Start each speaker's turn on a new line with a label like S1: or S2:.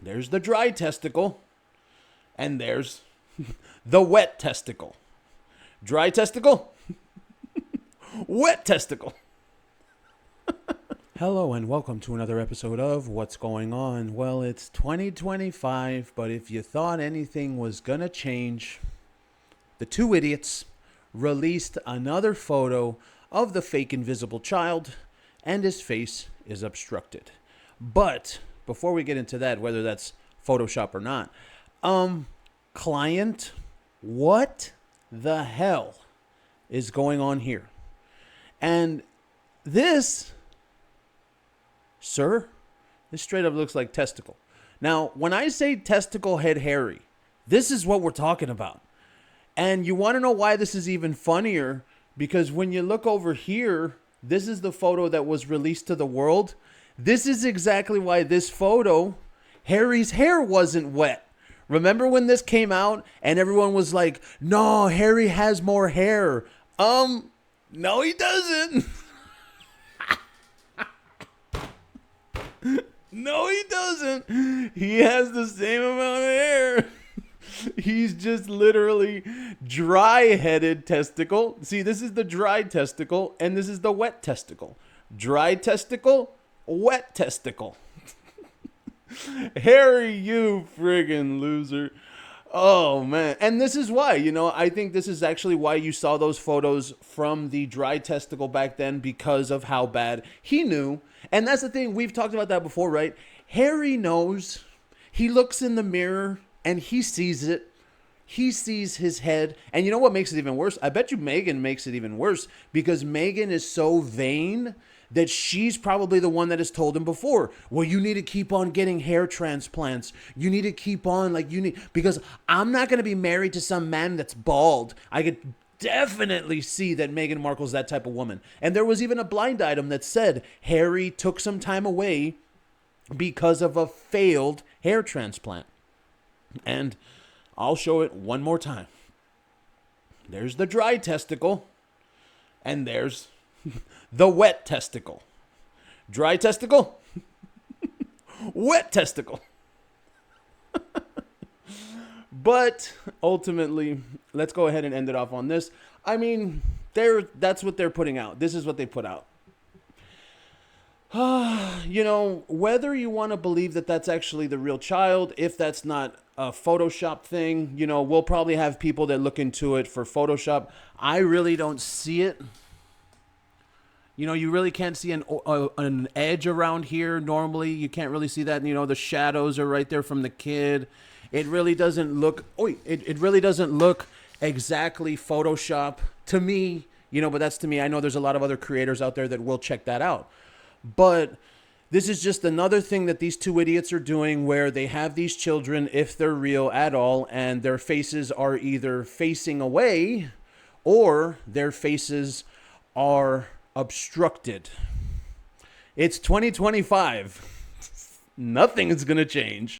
S1: There's the dry testicle, and there's the wet testicle. Dry testicle, wet testicle. Hello and welcome to another episode of What's Going On. Well, it's 2025, but if you thought anything was gonna change, the two idiots released another photo of the fake invisible child, and his face is obstructed. But before we get into that, whether that's Photoshop or not, client, what the hell is going on here? And this, sir, this straight up looks like testicle. Now, when I say testicle head hairy, this is what we're talking about. And you want to know why this is even funnier? Because when you look over here, this is the photo that was released to the world. This is exactly why this photo, Harry's hair wasn't wet. Remember when this came out and everyone was like, no, Harry has more hair. No, he doesn't. No, he doesn't. He has the same amount of hair. He's just literally dry-headed testicle. See, this is the dry testicle, and this is the wet testicle. Dry testicle, wet testicle. Harry, you friggin' loser. Oh, man. And this is why, I think this is actually why you saw those photos from the dry testicle back then, because of how bad he knew. And that's the thing. We've talked about that before, right? Harry knows. He looks in the mirror and he sees it. He sees his head. And you know what makes it even worse? I bet you Meghan makes it even worse, because Meghan is so vain that she's probably the one that has told him before, well, you need to keep on getting hair transplants. You need to keep on, because I'm not going to be married to some man that's bald. I could definitely see that Meghan Markle's that type of woman. And there was even a blind item that said Harry took some time away because of a failed hair transplant. And I'll show it one more time. There's the dry testicle, and there's the wet testicle. Dry testicle, wet testicle. But ultimately, let's go ahead and end it off on this. I mean, that's what they're putting out. This is what they put out. Whether you want to believe that that's actually the real child, if that's not a Photoshop thing, we'll probably have people that look into it for Photoshop. I really don't see it. You really can't see an edge around here. Normally, you can't really see that. The shadows are right there from the kid. It really doesn't look. It really doesn't look exactly Photoshop to me. But that's to me. I know there's a lot of other creators out there that will check that out. But this is just another thing that these two idiots are doing, where they have these children, if they're real at all, and their faces are either facing away or their faces are obstructed. It's 2025. Nothing is going to change.